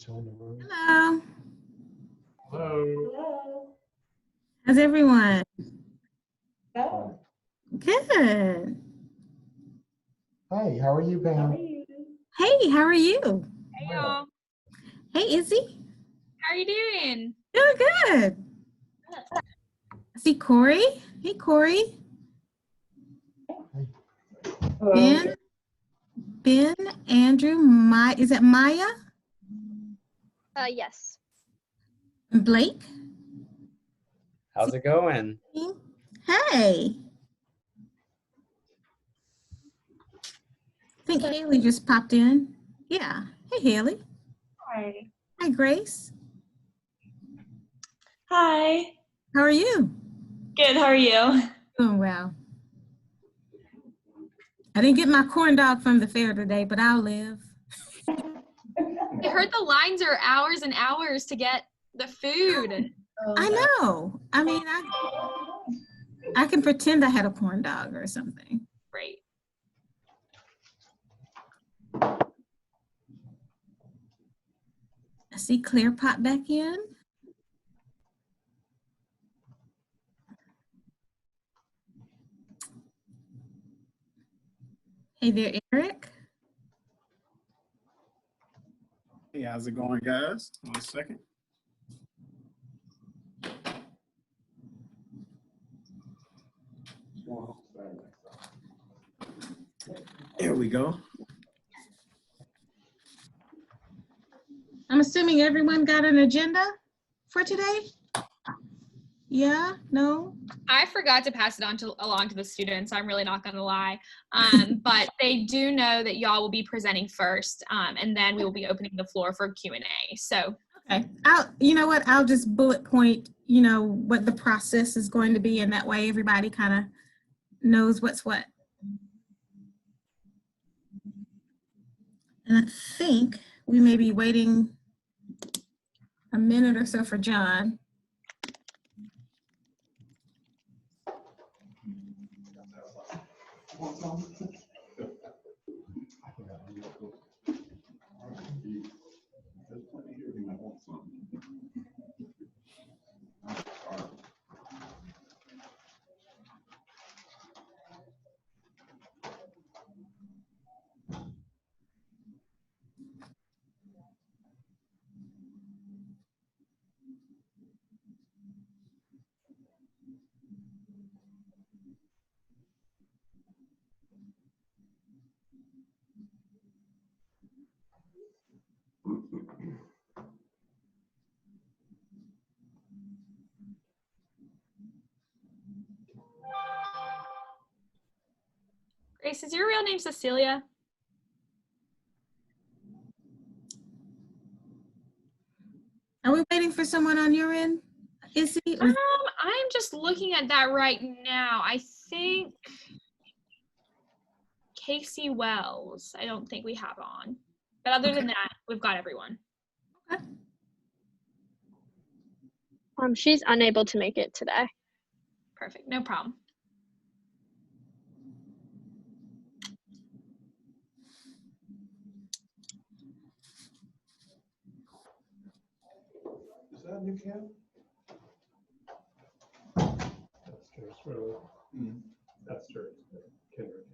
still in the room. Hello. Hello. How's everyone? Hi. Good. Hi, how are you, Pam? Hey, how are you? Hey y'all, Hey, Izzy. how are you doing? Doing good. I see Corey. Hey, Corey. Hello. Ben, Andrew, is that Maya? Yes. And Blake? How's it going? Hey. I think Haley just popped in. Yeah. Hey, Haley. Hi. Hi, Grace. Hi. How are you? Good. How are you? Doing well. I didn't get my corn dog from the fair today, but I'll live. I heard the lines are hours and hours to get the food. I know. I mean, I can pretend I had a corn dog or something. Great. I see Claire pop back in. Hey there, Eric. Hey, how's it going, guys? 1 second. There we go. I'm assuming everyone got an agenda for today? Yeah? No? I forgot to pass it on along to the students. I'm really not going to lie. But they do know that y'all will be presenting first, and then we will be opening the floor for Q&A. So, Okay. You know what? I'll just bullet point, what the process is going to be, and that way everybody kind of knows what's what. And I think we may be waiting a minute or so for John. Grace, is your real name Cecilia? Are we waiting for someone on your end? Is he? I'm just looking at that right now. I think Casey Wells, I don't think we have on. But other than that, we've got everyone. Okay. She's unable to make it today. Perfect, no problem. Is that a new cam? That's Terrence Road. That's Terrence Kendrick.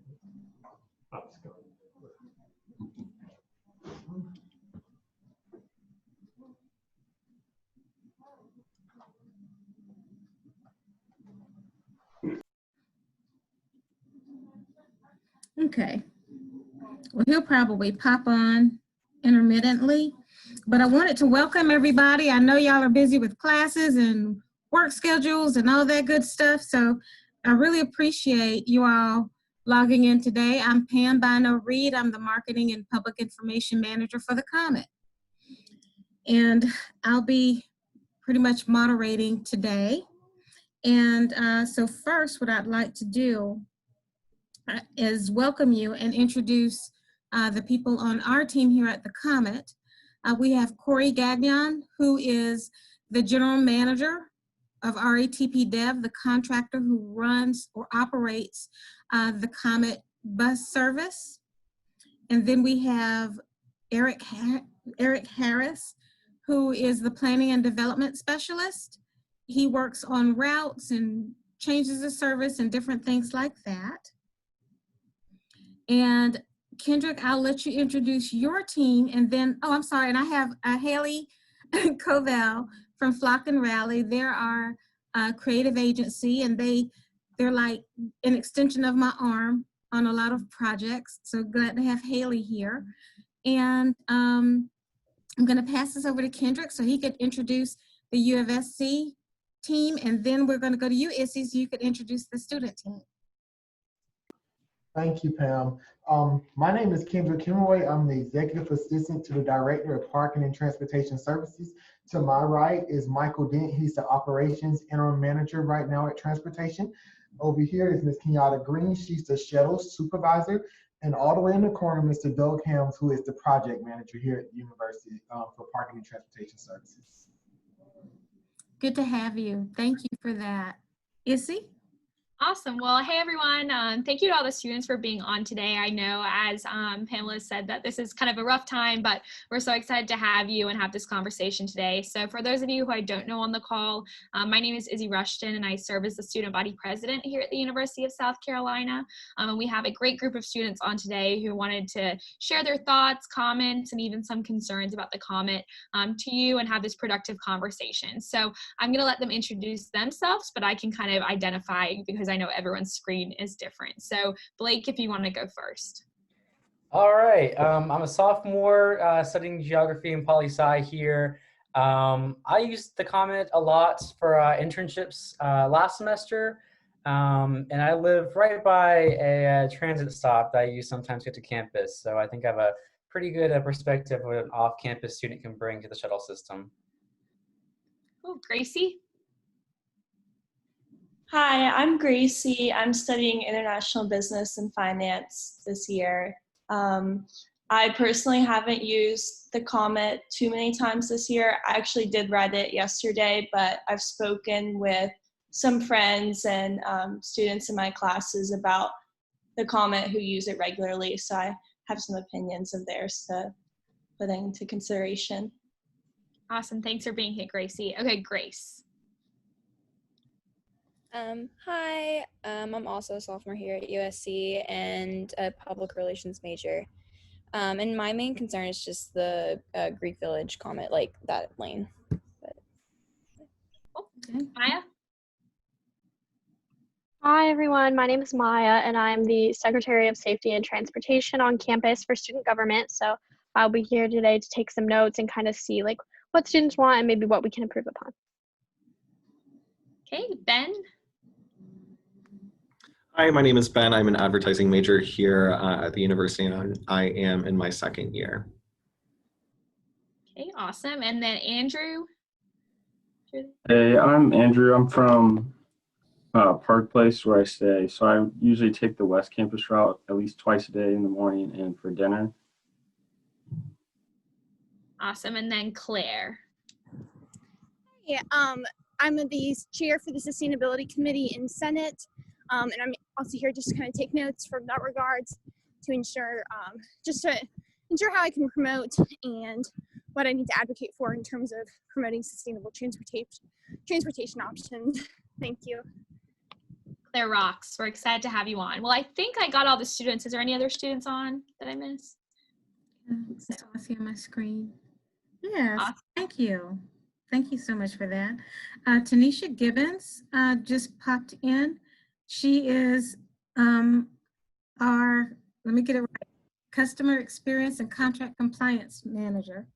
Okay. Well, he'll probably pop on intermittently, but I wanted to welcome everybody. I know y'all are busy with classes and work schedules and all that good stuff, so I really appreciate you all logging in today. I'm Pam Bino-Reed. I'm the Marketing and Public Information Manager for the COMET. And I'll be pretty much moderating today. And so first, what I'd like to do is welcome you and introduce the people on our team here at the COMET. We have Corey Gagnon, who is the General Manager of RATP Dev, the contractor who runs or operates the COMET bus service. And then we have Eric Eric Harris, who is the Planning and Development Specialist. He works on routes and changes of service and different things like that. And Kendrick, I'll let you introduce your team, and then, oh, I'm sorry, and I have Haley Covell from Flock and Rally. They're our creative agency, and they're like an extension of my arm on a lot of projects. So glad to have Haley here. And I'm gonna pass this over to Kendrick so he could introduce the UofSC team, and then we're gonna go to you, Issy, so you could introduce the student team. Thank you, Pam. My name is Kendrick Hemingway. I'm the Executive Assistant to the Director of Parking and Transportation Services. To my right is Michael Dent. He's the Operations Interim Manager right now at Transportation. Over here is Ms. Kenyatta Green. She's the Shuttle Supervisor. And all the way in the corner, Mr. Doug Helms, who is the Project Manager here at the University for Parking and Transportation Services. Good to have you. Thank you for that. Issy? Awesome. Well, hey, everyone. Thank you to all the students for being on today. I know, as Pamela said, that this is kind of a rough time, but we're so excited to have you and have this conversation today. So for those of you who I don't know on the call, my name is Izzy Rushton, and I serve as the student body president here at the University of South Carolina. And we have a great group of students on today who wanted to share their thoughts, comments, and even some concerns about the COMET to you and have this productive conversation. So I'm going to let them introduce themselves, but I can kind of identify because I know everyone's screen is different. So Blake, if you want to go first. All right. I'm a sophomore studying geography and poli-sci here. I used the COMET a lot for internships last semester. And I live right by a transit stop that I use sometimes to get to campus. So I think I have a pretty good perspective of what an off-campus student can bring to the shuttle system. Oh, Gracie. Hi, I'm Gracie. I'm studying international business and finance this year. I personally haven't used the COMET too many times this year. I actually did read it yesterday, but I've spoken with some friends and students in my classes about the COMET who use it regularly, so I have some opinions of theirs to put into consideration. Awesome. Thanks for being here, Gracie. Okay, Grace. Hi, I'm also a sophomore here at USC and a public relations major. And my main concern is just the Greek Village COMET, like that lane. Okay. Maya? Hi, everyone. My name is Maya, and I'm the Secretary of Safety and Transportation on campus for student government. So I'll be here today to take some notes and kind of see like what students want and maybe what we can improve upon. Okay, Ben? Hi, my name is Ben. I'm an advertising major here at the university, and I am in my second year. Okay, awesome. And then Andrew? Hey, I'm Andrew. I'm from Park Place where I stay. So I usually take the West Campus route at least twice a day in the morning and for dinner. Awesome. And then Claire? Yeah, I'm the chair for the Sustainability Committee in Senate. And I'm also here just to kind of take notes from that regards to ensure, how I can promote and what I need to advocate for in terms of promoting sustainable transportation options. Thank you. Claire rocks. We're excited to have you on. Well, I think I got all the students. Is there any other students on that I missed? So I see on my screen. Yes, Awesome. Thank you. Thank you so much for that. Tanisha Gibbons just popped in. She is our, let me get it right, Customer Experience and Contract Compliance Manager.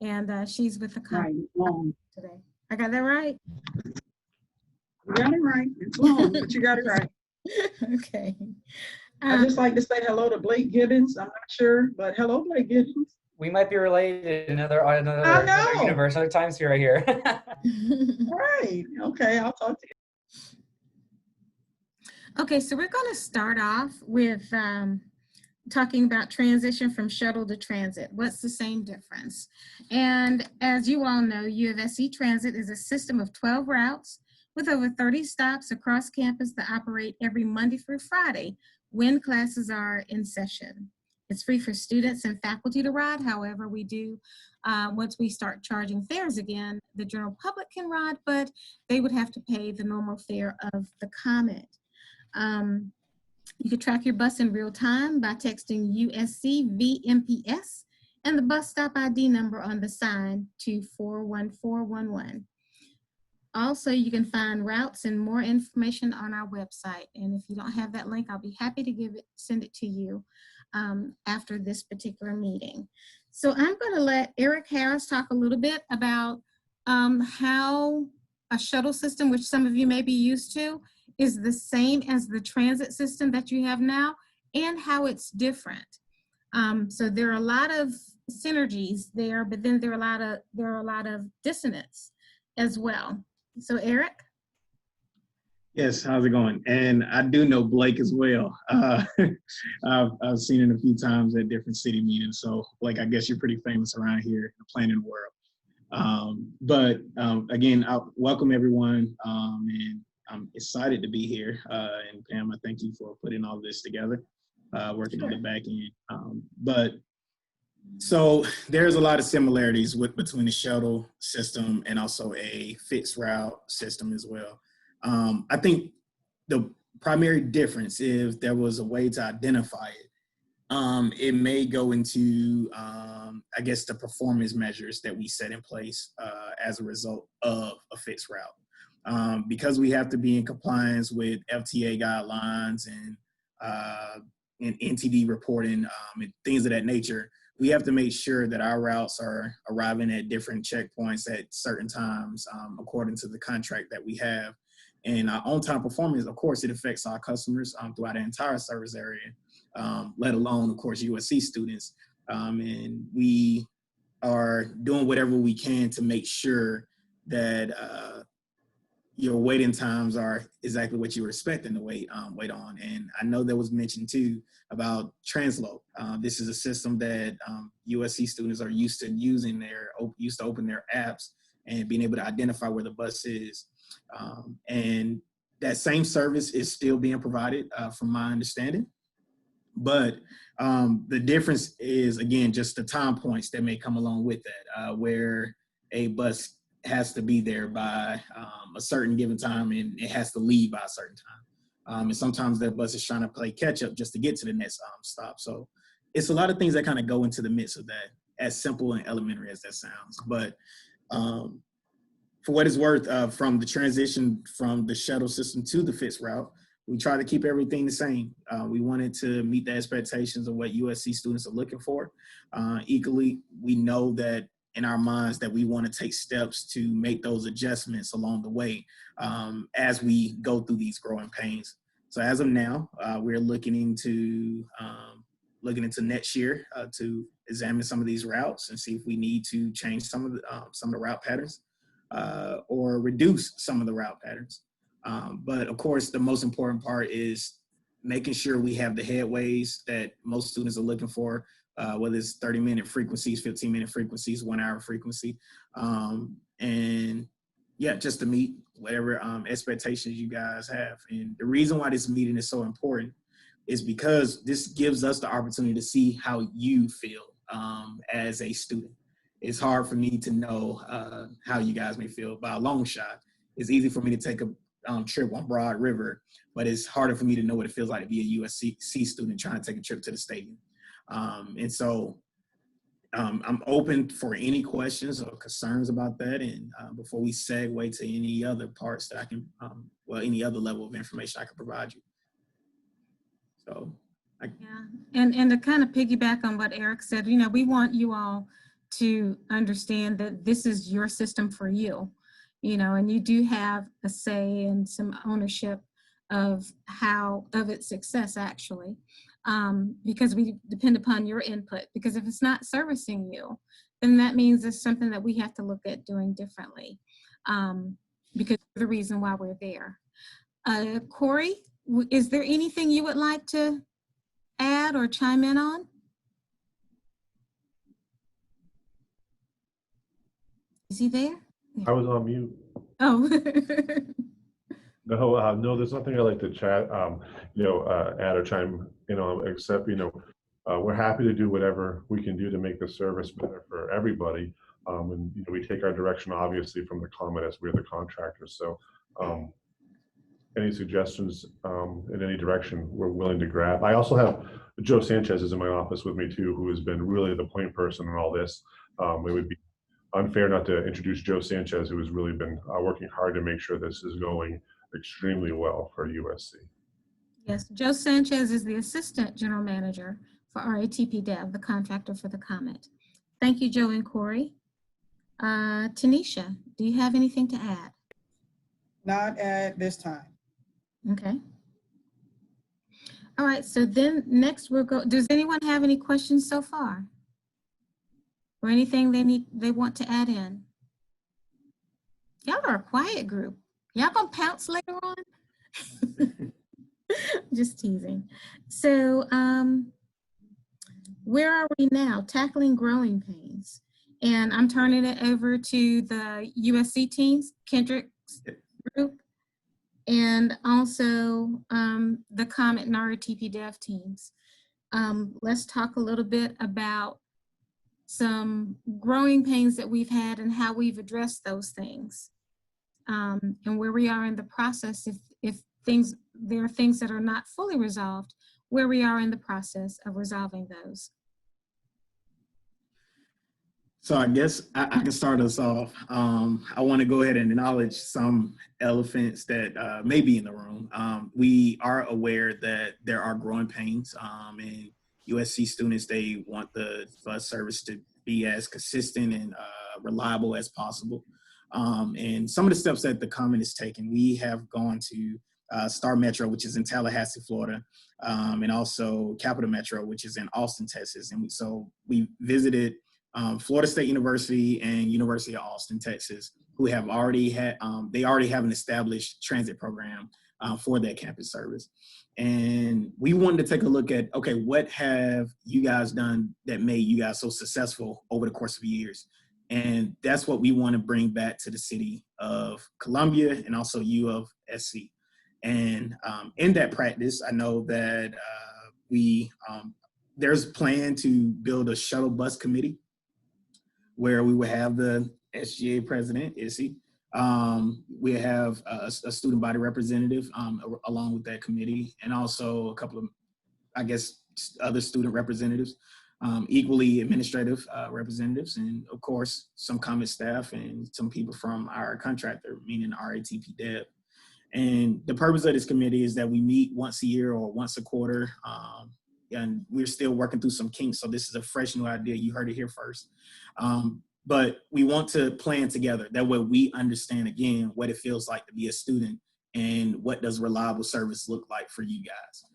And she's with the company today. I got that right? You got it right. It's long, but you got it right. Okay. I'd just like to say hello to Blake Gibbons. I'm not sure, but hello, Blake Gibbons. We might be related in another universe, other times here, right here. Right. Okay, I'll talk to you. Okay, so we're going to start off with talking about transition from shuttle to transit. What's the same difference? And as you all know, UofSC Transit is a system of 12 routes with over 30 stops across campus that operate every Monday through Friday when classes are in session. It's free for students and faculty to ride. However, we do, once we start charging fares again, the general public can ride, but they would have to pay the normal fare of the COMET. You can track your bus in real time by texting USC VMPS and the bus stop ID number on the sign to 41411. Also, you can find routes and more information on our website. And if you don't have that link, I'll be happy to send it to you after this particular meeting. So I'm going to let Eric Harris talk a little bit about how a shuttle system, which some of you may be used to, is the same as the transit system that you have now, and how it's different. So there are a lot of synergies there, but then there are a lot of dissonance as well. So Eric? Yes, how's it going? And I do know Blake as well. I've seen it a few times at different city meetings. So Blake, I guess you're pretty famous around here in the planning world. But again, I welcome everyone, and I'm excited to be here. And Pam, I thank you for putting all this together, working on the back end. But so there's a lot of similarities between the shuttle system and also a fixed route system as well. I think the primary difference, if there was a way to identify it, it may go into, I guess, the performance measures that we set in place as a result of a fixed route. Because we have to be in compliance with FTA guidelines and NTD reporting and things of that nature, we have to make sure that our routes are arriving at different checkpoints at certain times according to the contract that we have. And our on-time performance, of course, it affects our customers throughout the entire service area, let alone, of course, USC students. And we are doing whatever we can to make sure that your waiting times are exactly what you were expecting to wait on. And I know that was mentioned too about Transload. This is a system that USC students are used to using. They're used to open their apps and being able to identify where the bus is. And that same service is still being provided from my understanding. But the difference is, again, just the time points that may come along with that, where a bus has to be there by a certain given time and it has to leave by a certain time. And sometimes that bus is trying to play catch up just to get to the next stop. So it's a lot of things that kind of go into the midst of that, as simple and elementary as that sounds. But for what it's worth, from the transition from the shuttle system to the fixed route, we try to keep everything the same. We wanted to meet the expectations of what USC students are looking for. Equally, we know that in our minds that we want to take steps to make those adjustments along the way as we go through these growing pains. So as of now, we're looking into next year to examine some of these routes and see if we need to change some of the route patterns or reduce some of the route patterns. But of course, the most important part is making sure we have the headways that most students are looking for, whether it's 30-minute frequencies, 15-minute frequencies, 1-hour frequency. And yeah, just to meet whatever expectations you guys have. And the reason why this meeting is so important is because this gives us the opportunity to see how you feel as a student. It's hard for me to know how you guys may feel by a long shot. It's easy for me to take a trip on Broad River, but it's harder for me to know what it feels like to be a USC student trying to take a trip to the stadium. And so I'm open for any questions or concerns about that. And before we segue to any other parts that I can, any other level of information I can provide you. So. Yeah, and to kind of piggyback on what Eric said, you know, we want you all to understand that this is your system for you, you know, and you do have a say and some ownership of its success actually, because we depend upon your input, because if it's not servicing you, then that means it's something that we have to look at doing differently, because the reason why we're there. Corey, is there anything you would like to add or chime in on? Is he there? I was on mute. Oh. No, there's nothing I'd like to chat, add or chime in on, except, we're happy to do whatever we can do to make the service better for everybody. And we take our direction obviously from the COMET as we're the contractors. So any suggestions in any direction we're willing to grab. I also have Joe Sanchez is in my office with me too, who has been really the point person in all this. It would be unfair not to introduce Joe Sanchez, who has really been working hard to make sure this is going extremely well for USC. Yes, Joe Sanchez is the Assistant General Manager for RATP Dev, the contractor for the COMET. Thank you, Joe and Corey. Tanisha, do you have anything to add? Not at this time. Okay. All right, so then next we'll go, does anyone have any questions so far? Or anything they want to add in? Y'all are a quiet group. Y'all gonna pounce later on? Just teasing. So where are we now? Tackling growing pains. And I'm turning it over to the USC teams, Kendrick's group, and also the COMET and RATP Dev teams. Let's talk a little bit about some growing pains that we've had and how we've addressed those things, and where we are in the process. If there are things that are not fully resolved, where we are in the process of resolving those. So I guess I can start us off. I want to go ahead and acknowledge some elephants that may be in the room. We are aware that there are growing pains, and USC students, they want the bus service to be as consistent and reliable as possible. And some of the steps that the COMET is taking, we have gone to Star Metro, which is in Tallahassee, Florida, and also Capital Metro, which is in Austin, Texas. And so we visited Florida State University and University of Austin, Texas, who have already had, they already have an established transit program for that campus service. And we wanted to take a look at, okay, what have you guys done that made you guys so successful over the course of years? And that's what we want to bring back to the city of Columbia and also UofSC. And in that practice, I know that there's a plan to build a shuttle bus committee where we would have the SGA president, Issy. We have a student body representative along with that committee, and also a couple of, I guess, other student representatives, equally administrative representatives, and of course, some COMET staff and some people from our contractor, meaning RATP Dev. And the purpose of this committee is that we meet once a year or once a quarter, and we're still working through some kinks. So this is a fresh new idea. You heard it here first. But we want to plan together. That way we understand, again, what it feels like to be a student and what does reliable service look like for you guys.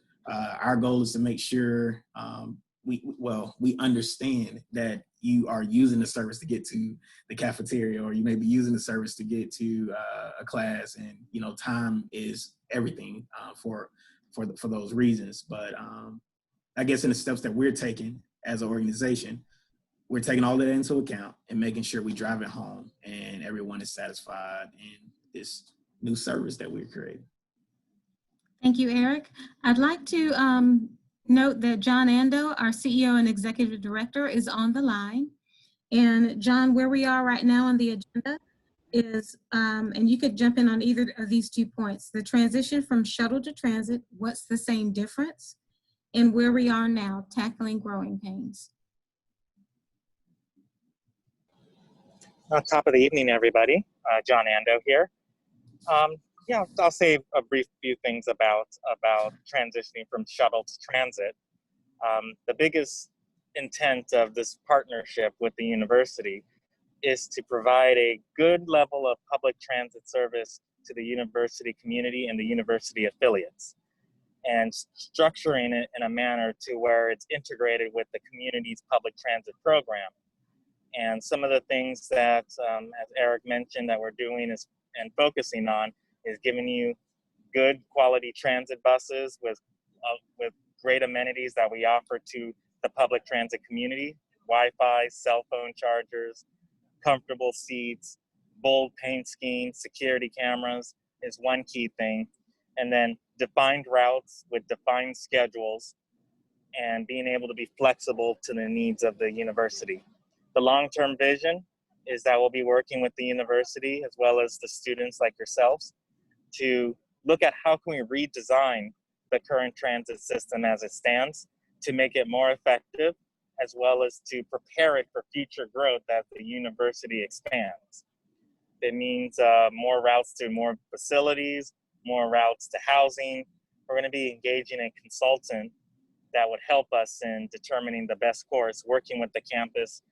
Our goal is to make sure we understand that you are using the service to get to the cafeteria, or you may be using the service to get to a class, and time is everything for those reasons. But I guess in the steps that we're taking as an organization, we're taking all that into account and making sure we drive it home and everyone is satisfied in this new service that we're creating. Thank you, Eric. I'd like to note that John Ando, our CEO and Executive Director, is on the line. And John, where we are right now on the agenda is, and you could jump in on either of these 2 points, the transition from shuttle to transit, what's the same difference, and where we are now, tackling growing pains. Top of the evening, everybody. John Ando here. Yeah, I'll say a brief few things about transitioning from shuttle to transit. The biggest intent of this partnership with the university is to provide a good level of public transit service to the university community and the university affiliates, and structuring it in a manner to where it's integrated with the community's public transit program. And some of the things that, as Eric mentioned, that we're doing and focusing on is giving you good quality transit buses with great amenities that we offer to the public transit community: Wi-Fi, cell phone chargers, comfortable seats, bold paint schemes, security cameras is one key thing. And then defined routes with defined schedules and being able to be flexible to the needs of the university. The long-term vision is that we'll be working with the university as well as the students like yourselves to look at how can we redesign the current transit system as it stands to make it more effective, as well as to prepare it for future growth as the university expands. It means more routes to more facilities, more routes to housing. We're going to be engaging a consultant that would help us in determining the best course, working with the campus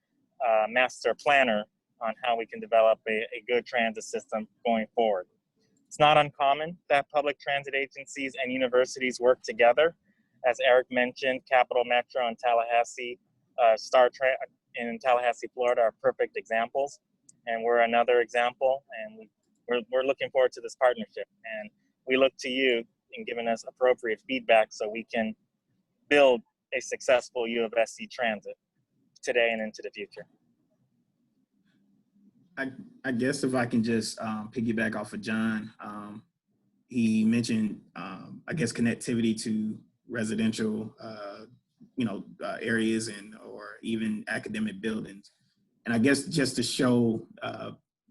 master planner on how we can develop a good transit system going forward. It's not uncommon that public transit agencies and universities work together. As Eric mentioned, Capital Metro and Tallahassee, in Tallahassee, Florida are perfect examples. And we're another example, and we're looking forward to this partnership. And we look to you in giving us appropriate feedback so we can build a successful UofSC Transit today and into the future. I guess if I can just piggyback off of John, he mentioned, I guess, connectivity to residential, areas or even academic buildings. And I guess just to show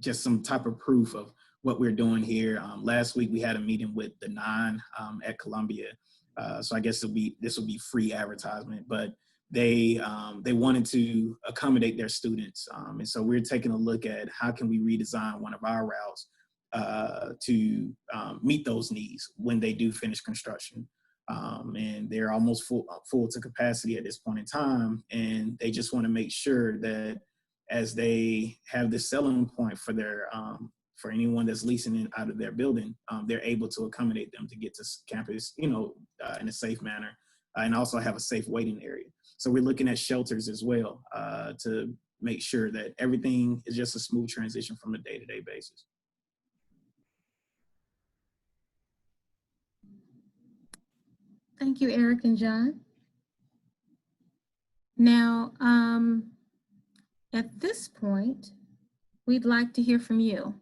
just some type of proof of what we're doing here. Last week we had a meeting with the 9 at Columbia. So I guess this will be free advertisement, but they wanted to accommodate their students. And so we're taking a look at how can we redesign one of our routes to meet those needs when they do finish construction. And they're almost full to capacity at this point in time. And they just want to make sure that as they have this selling point for their for anyone that's leasing it out of their building, they're able to accommodate them to get to campus, in a safe manner, and also have a safe waiting area. So we're looking at shelters as well to make sure that everything is just a smooth transition from a day-to-day basis. Thank you, Eric and John. Now, at this point, we'd like to hear from you.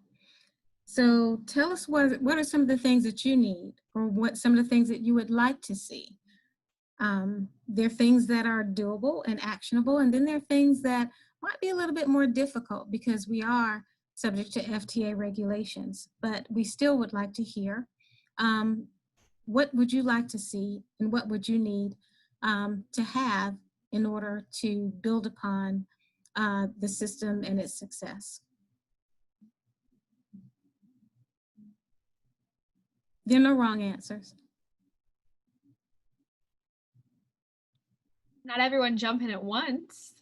So tell us what are some of the things that you need, or what some of the things that you would like to see. There are things that are doable and actionable, and then there are things that might be a little bit more difficult because we are subject to FTA regulations, but we still would like to hear. What would you like to see, and what would you need to have in order to build upon the system and its success? There are no wrong answers. Not everyone jump in at once.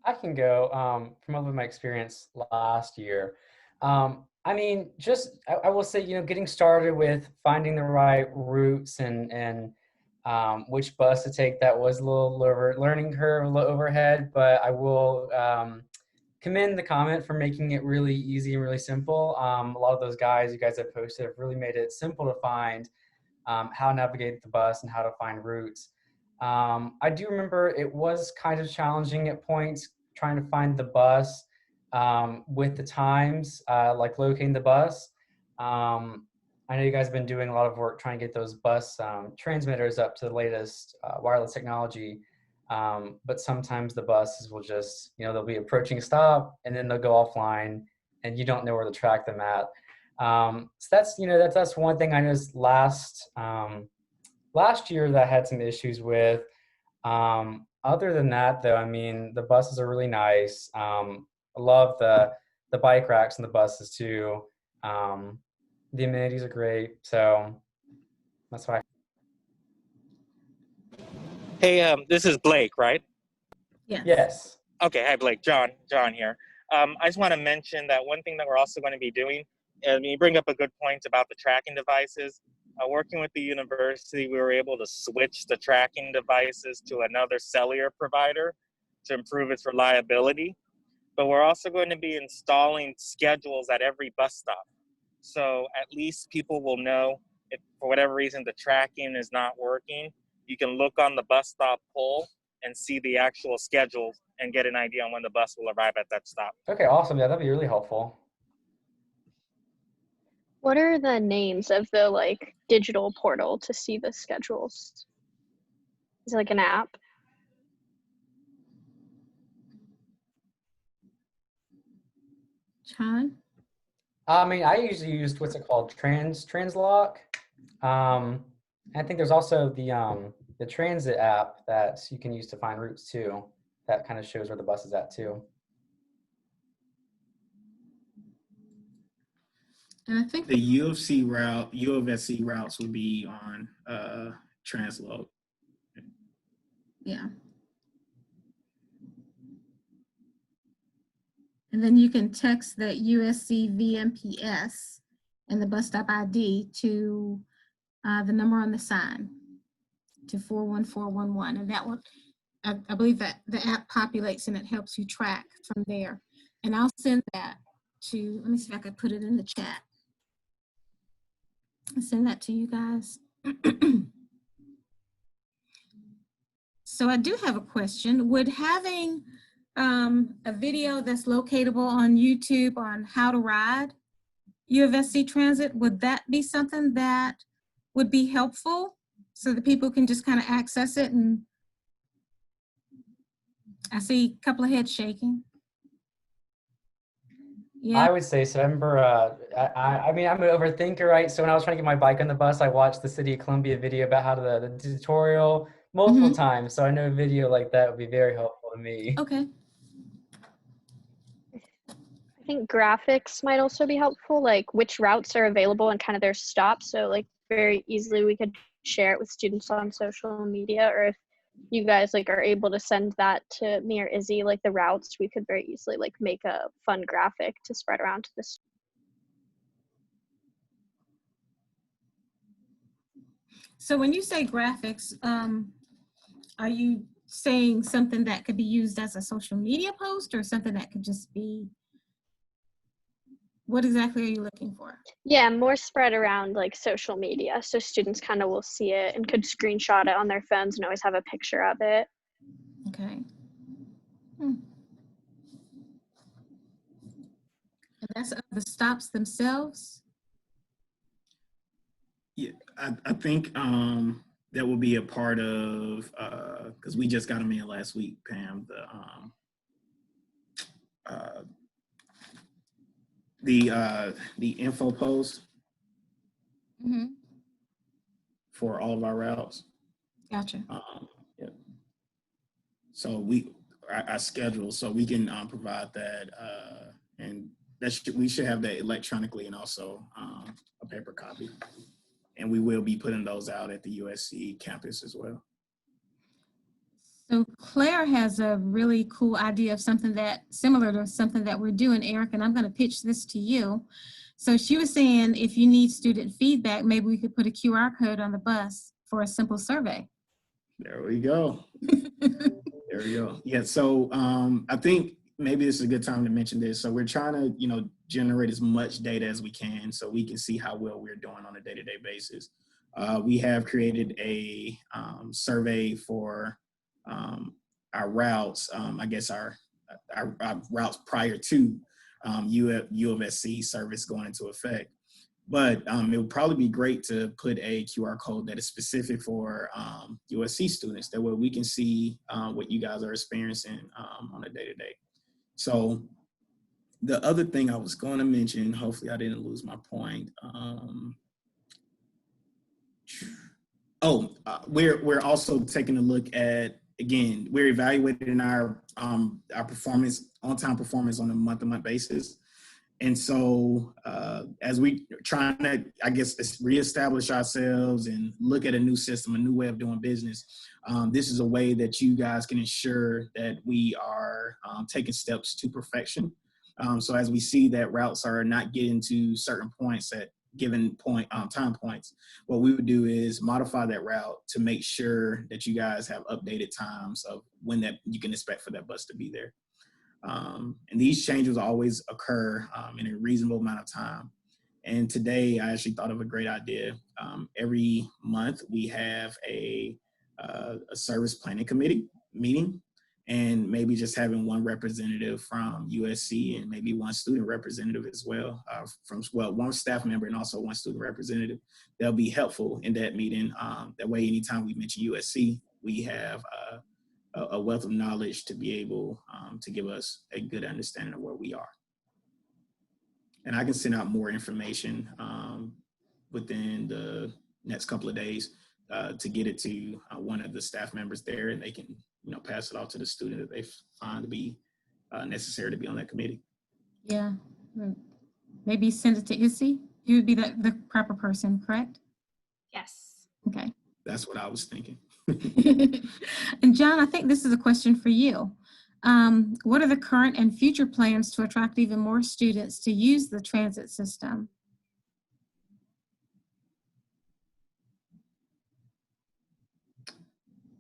I can go from over my experience last year. I mean, I will say, getting started with finding the right routes and which bus to take. That was a little lower learning curve, a little overhead, but I will commend the COMET for making it really easy and really simple. A lot of those guys you guys have posted have really made it simple to find how to navigate the bus and how to find routes. I do remember it was kind of challenging at points trying to find the bus with the times, like locating the bus. I know you guys have been doing a lot of work trying to get those bus transmitters up to the latest wireless technology. But sometimes the buses will just, they'll be approaching a stop and then they'll go offline and you don't know where to track them at. So that's one thing I noticed last year that I had some issues with. Other than that, though, I mean, the buses are really nice. I love the bike racks in the buses too. The amenities are great. So that's why. Hey, this is Blake, right? Yes. Okay, hi Blake, John here. I just want to mention that one thing that we're also going to be doing, and you bring up a good point about the tracking devices. Working with the university, we were able to switch the tracking devices to another cellular provider to improve its reliability. But we're also going to be installing schedules at every bus stop. So at least people will know if for whatever reason the tracking is not working, you can look on the bus stop pole and see the actual schedule and get an idea on when the bus will arrive at that stop. Okay, awesome. Yeah, that'd be really helpful. What are the names of the like digital portal to see the schedules? Is it like an app? John? I mean, I usually used what's it called, Translock. I think there's also the Transit app that you can use to find routes too. That kind of shows where the bus is at too. And I think The UofSC routes would be on Transload. yeah. And then you can text the USC VMPS and the bus stop ID to the number on the sign to 41411. And that one, I believe that the app populates and it helps you track from there. And I'll send that to, let me see if I could put it in the chat. I'll send that to you guys. So I do have a question. Would having a video that's locatable on YouTube on how to ride UofSC Transit, would that be something that would be helpful so that people can just kind of access it? And I see a couple of heads shaking. Yeah. I would say so. I remember, I mean, I'm an overthinker, right? So when I was trying to get my bike on the bus, I watched the City of Columbia video about how to the tutorial multiple times. So I know a video like that would be very helpful to me. Okay. I think graphics might also be helpful, like which routes are available and kind of their stops. So like very easily we could share it with students on social media, or if you guys like are able to send that to me or Izzy, like the routes, we could very easily like make a fun graphic to spread around to this. So when you say graphics, are you saying something that could be used as a social media post or something that could just be, what exactly are you looking for? Yeah, more spread around like social media. So students kind of will see it and could screenshot it on their phones and always have a picture of it. Okay. And that's the stops themselves? Yeah, I think that will be a part of, because we just got them in last week, Pam, the info post for all of our routes. Gotcha. Yeah. So our schedule, so we can provide that, and we should have that electronically and also a paper copy. And we will be putting those out at the USC campus as well. So Claire has a really cool idea of something that similar to something that we're doing, Eric, and I'm going to pitch this to you. So she was saying if you need student feedback, maybe we could put a QR code on the bus for a simple survey. There we go. There we go. Yeah, so I think maybe this is a good time to mention this. So we're trying to, generate as much data as we can so we can see how well we're doing on a day-to-day basis. We have created a survey for our routes, I guess our routes prior to UofSC service going into effect. But it would probably be great to put a QR code that is specific for USC students. That way we can see what you guys are experiencing on a day-to-day. So the other thing I was going to mention, hopefully I didn't lose my point. We're also taking a look at, again, we're evaluating our performance, on-time performance on a month-to-month basis. And so as we trying to, I guess, reestablish ourselves and look at a new system, a new way of doing business, this is a way that you guys can ensure that we are taking steps to perfection. So as we see that routes are not getting to certain points at given time points, what we would do is modify that route to make sure that you guys have updated times of when that you can expect for that bus to be there. And these changes always occur in a reasonable amount of time. And today I actually thought of a great idea. Every month we have a service planning committee meeting, and maybe just having one representative from USC and maybe one student representative as well, one staff member and also one student representative. They'll be helpful in that meeting. That way, anytime we mention USC, we have a wealth of knowledge to be able to give us a good understanding of where we are. And I can send out more information within the next couple of days to get it to one of the staff members there, and they can pass it off to the student that they find to be necessary to be on that committee. Yeah, maybe send it to Issy. You would be the proper person, correct? Yes. Okay. That's what I was thinking. And John, I think this is a question for you. What are the current and future plans to attract even more students to use the transit system?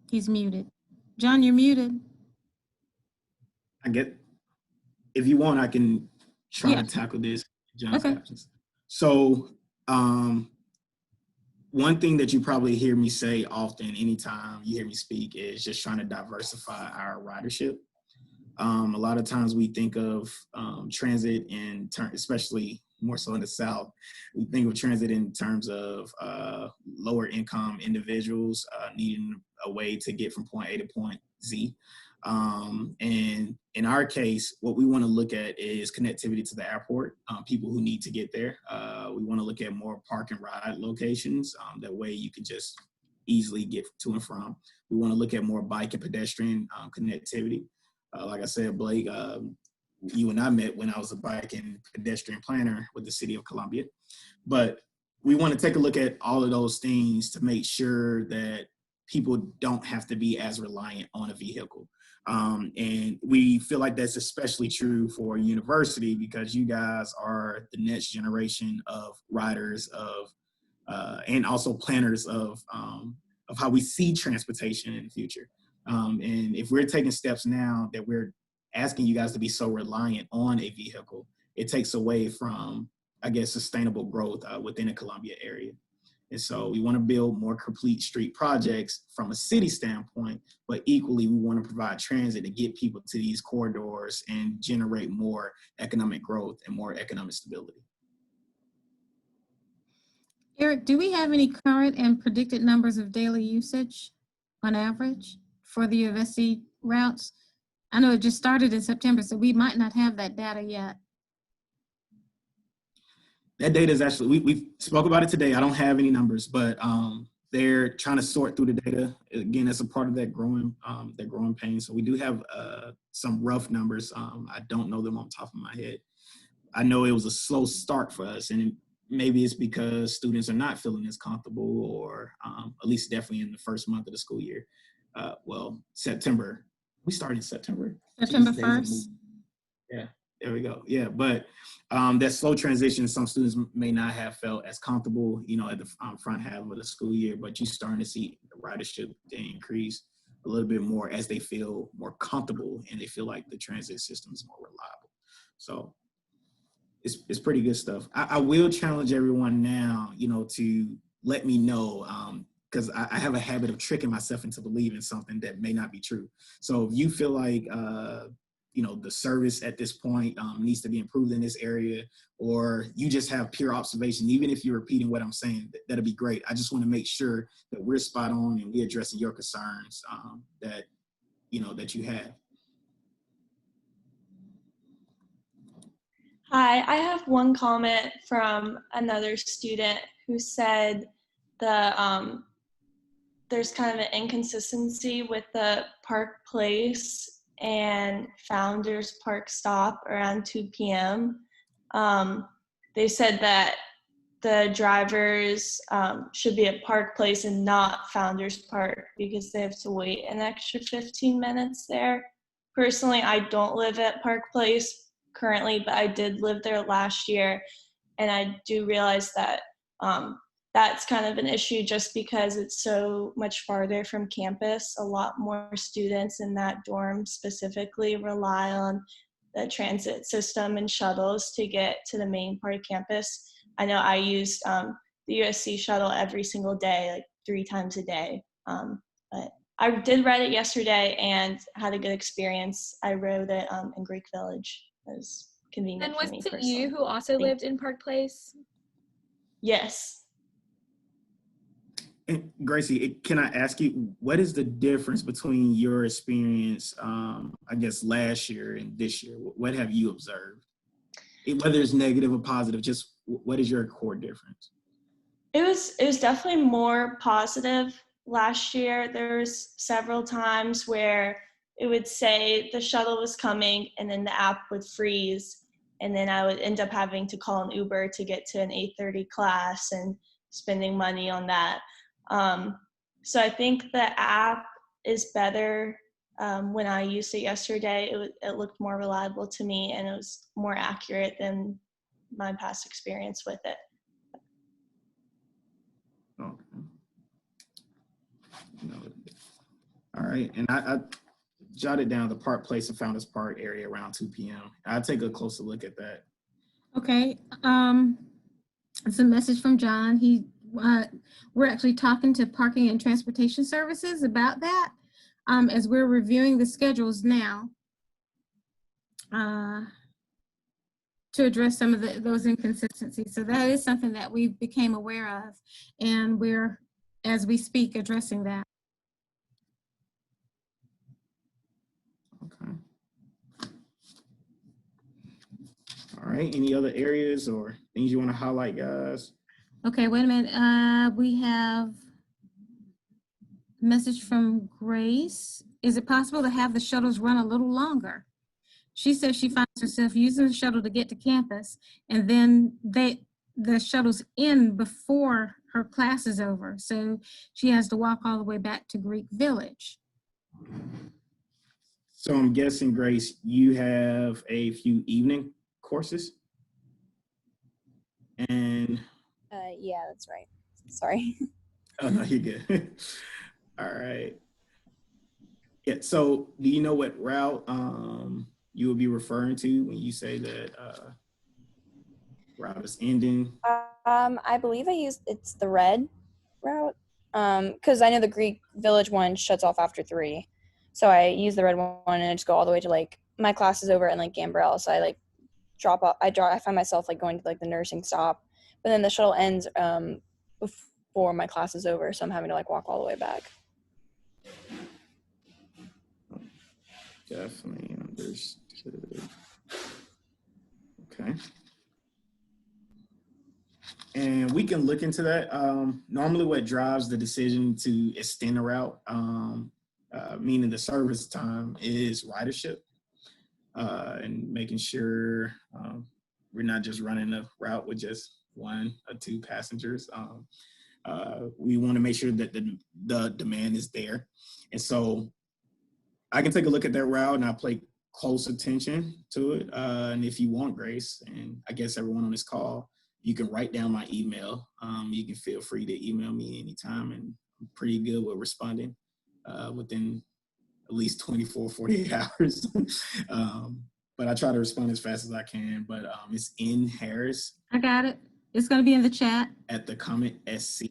He's muted. John, you're muted. If you want, I can try to tackle this in John's absence. So one thing that you probably hear me say often anytime you hear me speak is just trying to diversify our ridership. A lot of times we think of transit in especially more so in the South, we think of transit in terms of lower income individuals needing a way to get from point A to point Z. And in our case, what we want to look at is connectivity to the airport, people who need to get there. We want to look at more park and ride locations. That way you can just easily get to and from. We want to look at more bike and pedestrian connectivity. Like I said, Blake, you and I met when I was a bike and pedestrian planner with the city of Columbia. But we want to take a look at all of those things to make sure that people don't have to be as reliant on a vehicle. And we feel like that's especially true for a university because you guys are the next generation of riders and also planners of how we see transportation in the future. And if we're taking steps now that we're asking you guys to be so reliant on a vehicle, it takes away from, I guess, sustainable growth within the Columbia area. And so we want to build more complete street projects from a city standpoint, but equally we want to provide transit to get people to these corridors and generate more economic growth and more economic stability. Eric, do we have any current and predicted numbers of daily usage on average for the UofSC routes? I know it just started in September, so we might not have that data yet. That data is actually, we spoke about it today. I don't have any numbers, but they're trying to sort through the data. Again, that's a part of that growing pain. So we do have some rough numbers. I don't know them on top of my head. I know it was a slow start for us, and maybe it's because students are not feeling as comfortable, or at least definitely in the first month of the school year. September. We started in September. September 1st. Yeah, there we go. Yeah, but that slow transition, some students may not have felt as comfortable, at the front half of the school year, but you're starting to see the ridership increase a little bit more as they feel more comfortable and they feel like the transit system is more reliable. So it's pretty good stuff. I will challenge everyone now, to let me know, because I have a habit of tricking myself into believing something that may not be true. So if you feel like, the service at this point needs to be improved in this area, or you just have pure observation, even if you're repeating what I'm saying, that'll be great. I just want to make sure that we're spot on and we're addressing your concerns that you have. Hi, I have one comment from another student who said there's kind of an inconsistency with the Park Place and Founders Park stop around 2 p.m. They said that the drivers should be at Park Place and not Founders Park because they have to wait an extra 15 minutes there. Personally, I don't live at Park Place currently, but I did live there last year, and I do realize that that's kind of an issue just because it's so much farther from campus. A lot more students in that dorm specifically rely on the transit system and shuttles to get to the main part of campus. I know I used the USC shuttle every single day, like 3 times a day, but I did ride it yesterday and had a good experience. I rode it in Greek Village. It was convenient And for was me it personally. you who also lived in Park Place? Yes. And Gracie, can I ask you, what is the difference between your experience, I guess, last year and this year? What have you observed? Whether it's negative or positive, just what is your core difference? It was definitely more positive last year. There was several times where it would say the shuttle was coming and then the app would freeze, and then I would end up having to call an Uber to get to an 8:30 class and spending money on that. So I think the app is better. When I used it yesterday, it looked more reliable to me and it was more accurate than my past experience with it. Okay. All right, and I jotted down the Park Place and Founders Park area around 2 p.m. I'll take a closer look at that. Okay, it's a message from John. We're actually talking to Parking and Transportation Services about that as we're reviewing the schedules now to address some of those inconsistencies. So that is something that we became aware of, and we're, as we speak, addressing that. Okay. All right, any other areas or things you want to highlight, guys? Okay, wait a minute. We have a message from Grace. Is it possible to have the shuttles run a little longer? She says she finds herself using the shuttle to get to campus, and then the shuttle's in before her class is over. So she has to walk all the way back to Greek Village. So I'm guessing, Grace, you have a few evening courses? And yeah, that's right. Sorry. oh no, you're good. All right. Yeah. So, do you know what route you will be referring to when you say that route is ending? I believe it's the red route. Because I know the Greek Village one shuts off after 3, so I use the red one and I just go all the way to like my class is over at like Gambrell, so I like drop off. I find myself like going to like the nursing stop, but then the shuttle ends before my class is over, so I'm having to like walk all the way back. Definitely understood. Okay. And we can look into that. Normally what drives the decision to extend a route, meaning the service time, is ridership and making sure we're not just running a route with just 1 or 2 passengers. We want to make sure that the demand is there. And so I can take a look at that route and I'll pay close attention to it. And if you want, Grace, and I guess everyone on this call, you can write down my email. You can feel free to email me anytime, and I'm pretty good with responding within at least 24, 48 hours. But I try to respond as fast as I can. But it's in Harris. I got it. It's going to be in the chat. At the COMET SC.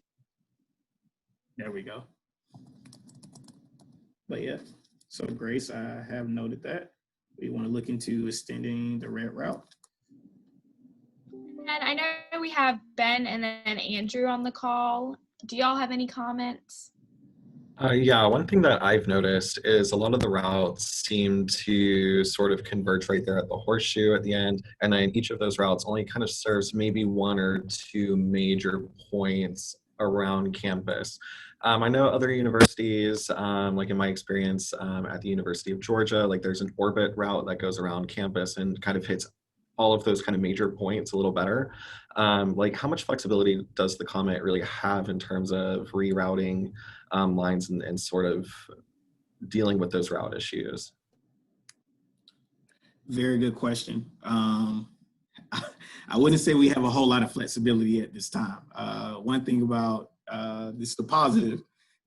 There we go. But yeah, so Grace, I have noted that. We want to look into extending the red route. And I know we have Ben and then Andrew on the call. Do y'all have any comments? Yeah, one thing that I've noticed is a lot of the routes seem to sort of converge right there at the horseshoe at the end. And then each of those routes only kind of serves maybe 1 or 2 major points around campus. I know other universities, like in my experience at the University of Georgia, like there's an orbit route that goes around campus and kind of hits all of those kind of major points a little better. Like how much flexibility does the COMET really have in terms of rerouting lines and sort of dealing with those route issues? Very good question. I wouldn't say we have a whole lot of flexibility at this time. One thing about this is the positive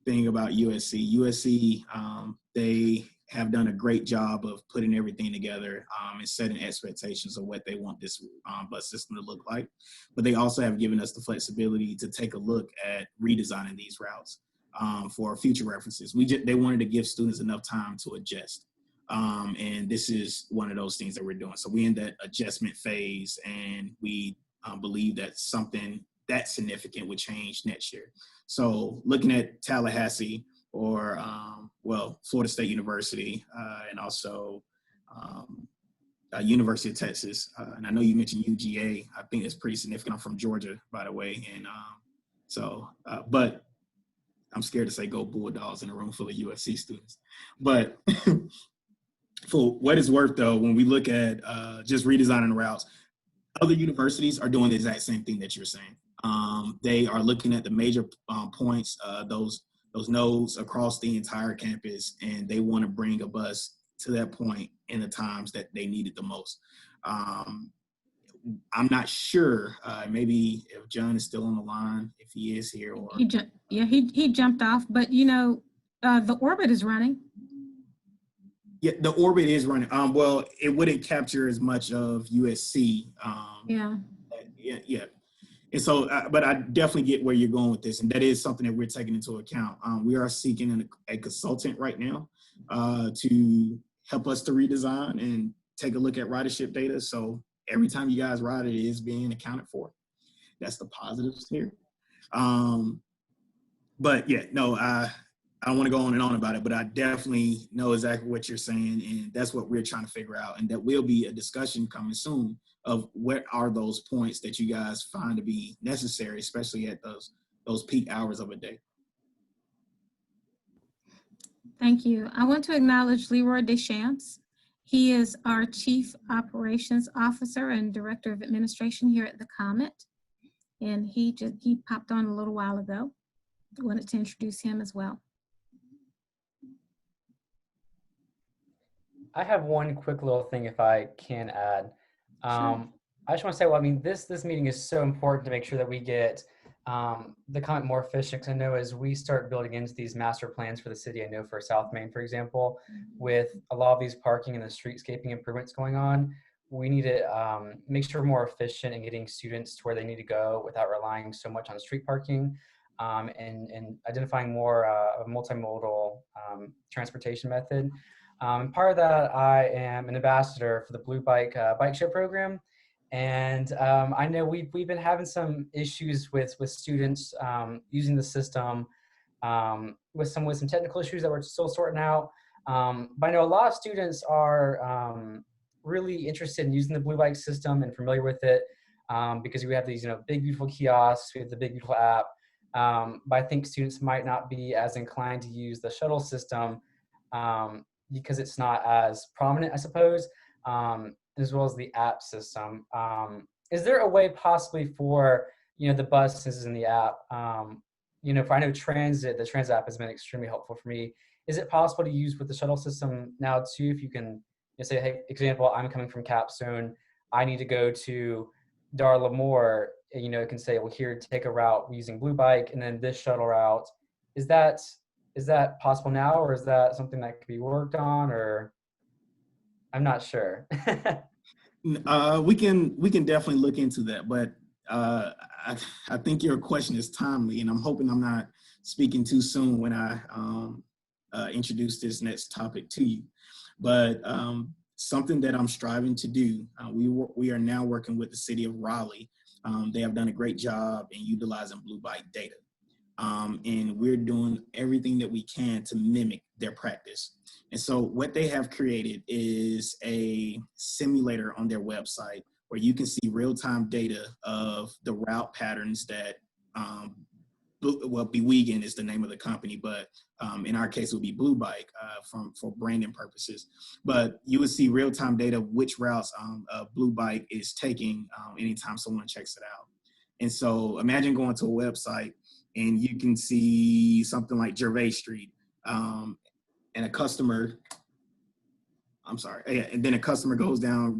thing about USC. USC, they have done a great job of putting everything together and setting expectations of what they want this bus system to look like. But they also have given us the flexibility to take a look at redesigning these routes. for future references. They wanted to give students enough time to adjust. And this is one of those things that we're doing. So we're in that adjustment phase, and we believe that something that significant would change next year. So looking at Tallahassee or, Florida State University, and also University of Texas. And I know you mentioned UGA. I think it's pretty significant. I'm from Georgia, by the way. And but I'm scared to say go Bulldogs in a room full of USC students. But for what it's worth, though, when we look at just redesigning routes, other universities are doing the exact same thing that you're saying. They are looking at the major points, those nodes across the entire campus, and they want to bring a bus to that point in the times that they need it the most. I'm not sure, maybe if John is still on the line, if he is here. Or he jumped off, but the orbit is running. Yeah, the orbit is running. Well, it wouldn't capture as much of USC. Yeah. And so, but I definitely get where you're going with this, and that is something that we're taking into account. We are seeking a consultant right now to help us to redesign and take a look at ridership data. So every time you guys ride, it is being accounted for. That's the positives here. But yeah, no, I don't want to go on and on about it, but I definitely know exactly what you're saying, and that's what we're trying to figure out. And that will be a discussion coming soon of what are those points that you guys find to be necessary, especially at those peak hours of a day. Thank you. I want to acknowledge Leroy Deschamps. He is our Chief Operations Officer and Director of Administration here at the COMET. And he popped on a little while ago. I wanted to introduce him as well. I have one quick little thing if I can add. Sure. I just want to say, well, I mean, this meeting is so important to make sure that we get the COMET more efficient. Because I know as we start building into these master plans for the city, I know for South Main, for example, with a lot of these parking and the streetscaping improvements going on, we need to make sure we're more efficient in getting students to where they need to go without relying so much on street parking, and identifying more of a multimodal transportation method. Part of that, I am an ambassador for the Blue Bike bike share program. And I know we've been having some issues with students using the system with some technical issues that we're still sorting out. But I know a lot of students are really interested in using the Blue Bike system and familiar with it because we have these big beautiful kiosks, we have the big beautiful app. But I think students might not be as inclined to use the shuttle system because it's not as prominent, I suppose. As well as the app system. Is there a way possibly for, the buses in the app, for I know Transit, the Transit app has been extremely helpful for me. Is it possible to use with the shuttle system now too, if you can say, hey, example, I'm coming from Capstone, I need to go to Dar Lemoore, it can say, well, here, take a route using Blue Bike and then this shuttle route. Is that possible now, or is that something that could be worked on, or? I'm not sure. We can definitely look into that, but I think your question is timely, and I'm hoping I'm not speaking too soon when I introduce this next topic to you. But something that I'm striving to do, we are now working with the city of Raleigh. They have done a great job in utilizing Blue Bike data. And we're doing everything that we can to mimic their practice. And so what they have created is a simulator on their website where you can see real-time data of the route patterns that, Bewegan is the name of the company, but in our case, it would be Blue Bike for branding purposes. But you would see real-time data of which routes Blue Bike is taking anytime someone checks it out. And so imagine going to a website and you can see something like Gervais Street, and a customer, and then a customer goes down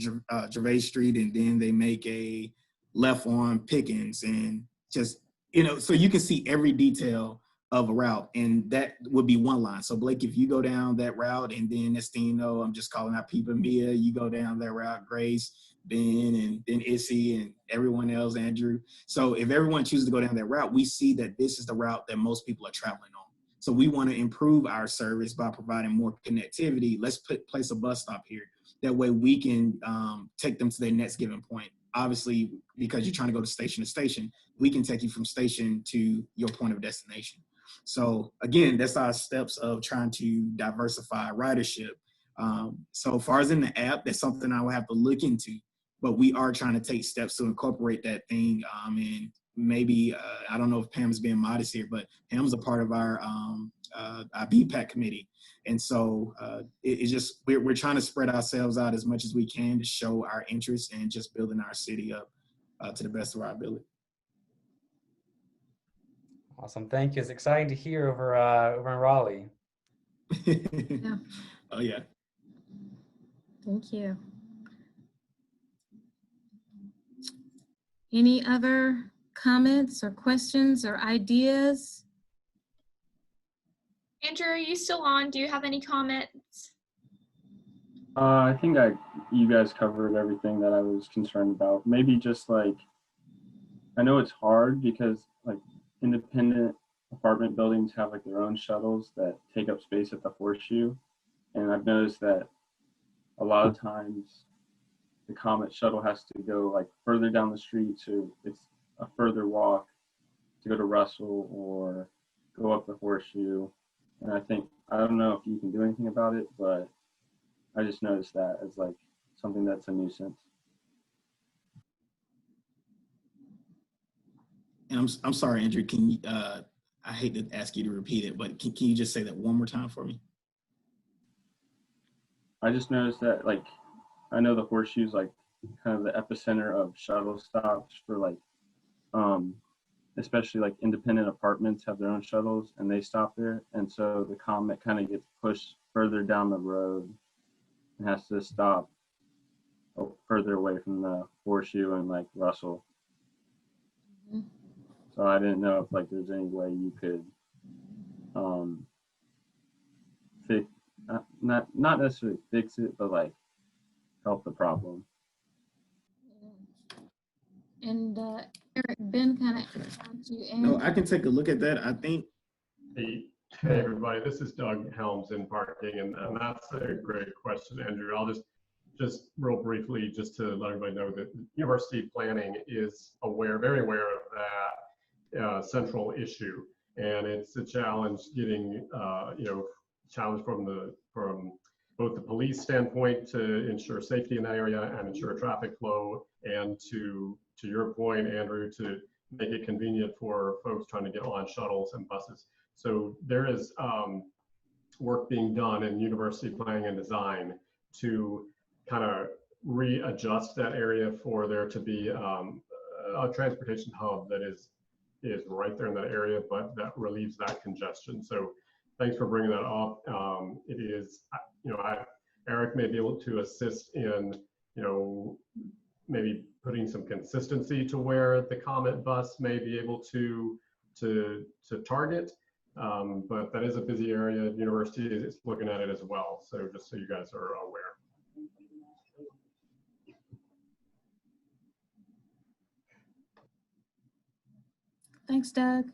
Gervais Street, and then they make a left on Pickens, and just, so you can see every detail of a route, and that would be one line. So Blake, if you go down that route, and then next thing you know, I'm just calling out Peepa Mia, you go down that route, Grace, Ben, and then Issy, and everyone else, Andrew. So if everyone chooses to go down that route, we see that this is the route that most people are traveling on. So we want to improve our service by providing more connectivity. Let's place a bus stop here. That way we can take them to their next given point. Obviously, because you're trying to go to station, we can take you from station to your point of destination. So again, that's our steps of trying to diversify ridership. So far as in the app, that's something I will have to look into, but we are trying to take steps to incorporate that thing. And maybe, I don't know if Pam's being modest here, but Pam's a part of our BPAC committee. And so it's just, we're trying to spread ourselves out as much as we can to show our interest in just building our city up to the best of our ability. Awesome, thank you. It's exciting to hear over in Raleigh. Yeah. Oh yeah. Thank you. Any other comments or questions or ideas? Andrew, are you still on? Do you have any comments? I think you guys covered everything that I was concerned about. Maybe just like, I know it's hard because like independent apartment buildings have like their own shuttles that take up space at the Horseshoe. And I've noticed that a lot of times the COMET shuttle has to go like further down the street, so it's a further walk to go to Russell or go up the Horseshoe. And I don't know if you can do anything about it, but I just noticed that as like something that's a nuisance. And I'm sorry, Andrew, can you, I hate to ask you to repeat it, but can you just say that one more time for me? I just noticed that, like, I know the Horseshoe's like kind of the epicenter of shuttle stops for like, especially like independent apartments have their own shuttles and they stop there. And so the COMET kind of gets pushed further down the road and has to stop further away from the Horseshoe and like Russell. Mm-hmm. So I didn't know if like there's any way you could fix, not necessarily fix it, but like help the problem. And Eric, Ben kind of wants you. No, I can take a look at that. I think. Hey everybody, this is Doug Helms in parking, and that's a great question, Andrew. I'll just real briefly, just to let everybody know that university planning is very aware of that central issue, and it's a challenge getting, challenge from both the police standpoint to ensure safety in that area and ensure traffic flow, and to your point, Andrew, to make it convenient for folks trying to get on shuttles and buses. So there is work being done in university planning and design to kind of readjust that area for there to be a transportation hub that is right there in that area, but that relieves that congestion. So thanks for bringing that up. It is, Eric may be able to assist in, maybe putting some consistency to where the COMET bus may be able to target. But that is a busy area. The university is looking at it as well. So just so you guys are aware. Thanks, Doug.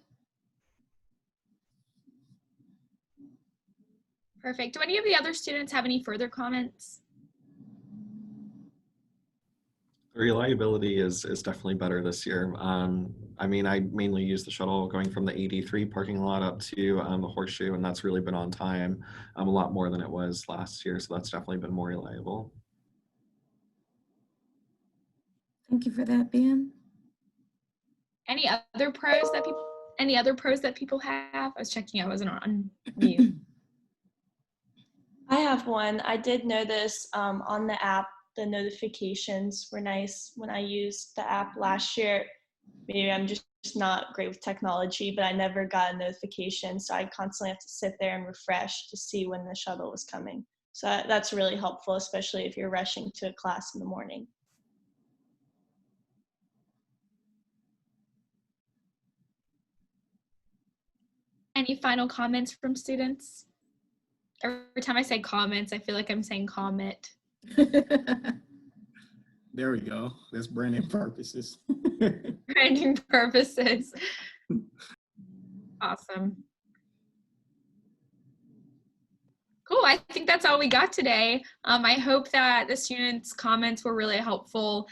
Perfect. Do any of the other students have any further comments? Reliability is definitely better this year. I mean, I mainly use the shuttle going from the 83 parking lot up to the Horseshoe, and that's really been on time a lot more than it was last year. So that's definitely been more reliable. Thank you for that, Ben. Any other pros that people have? I was checking, I wasn't on mute. I have one. I did notice on the app, the notifications were nice when I used the app last year. Maybe I'm just not great with technology, but I never got a notification. So I constantly have to sit there and refresh to see when the shuttle was coming. So that's really helpful, especially if you're rushing to a class in the morning. Any final comments from students? Every time I say comments, I feel like I'm saying COMET. There we go. That's branding purposes. Branding purposes. Awesome. Cool. I think that's all we got today. I hope that the students' comments were really helpful.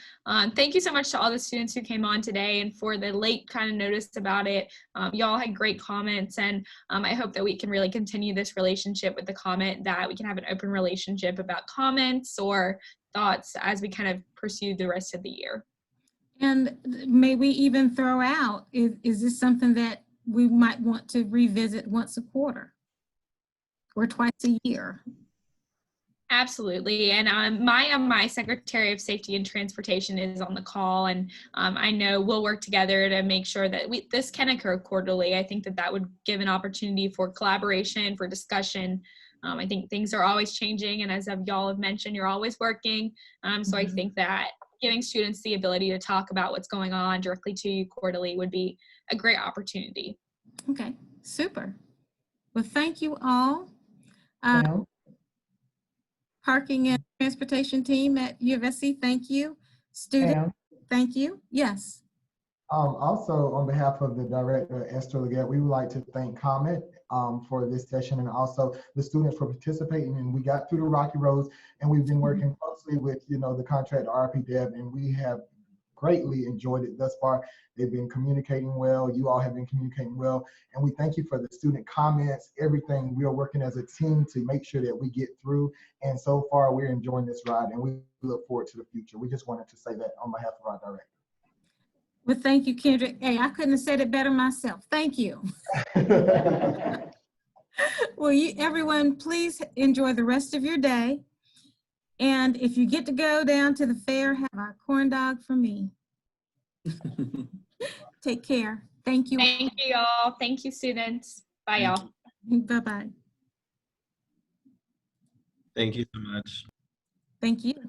Thank you so much to all the students who came on today and for the late kind of notice about it. Y'all had great comments, and I hope that we can really continue this relationship with the COMET, that we can have an open relationship about comments or thoughts as we kind of pursue the rest of the year. And may we even throw out, is this something that we might want to revisit once a quarter or twice a year? Absolutely. And my Secretary of Safety and Transportation is on the call, and I know we'll work together to make sure that this can occur quarterly. I think that would give an opportunity for collaboration, for discussion. I think things are always changing, and as y'all have mentioned, you're always working. So I think that giving students the ability to talk about what's going on directly to you quarterly would be a great opportunity. Okay, super. Well, thank you all. Parking and Transportation team at UofSC, thank you. Students, thank you. Yes. Also, on behalf of the director, Esther Leggett, we would like to thank COMET for this session, and also the students for participating. And we got through the rocky roads, and we've been working closely with, the contract RPDev, and we have greatly enjoyed it thus far. They've been communicating well. You all have been communicating well. And we thank you for the student comments, everything. We are working as a team to make sure that we get through. And so far, we're enjoying this ride, and we look forward to the future. We just wanted to say that on behalf of our director. Well, thank you, Kendrick. Hey, I couldn't have said it better myself. Thank you. Well, everyone, please enjoy the rest of your day. And if you get to go down to the fair, have a corn dog for me. Take care. Thank you. Thank you, y'all. Thank you, students. Bye, y'all. Bye-bye. Thank you so much. Thank you.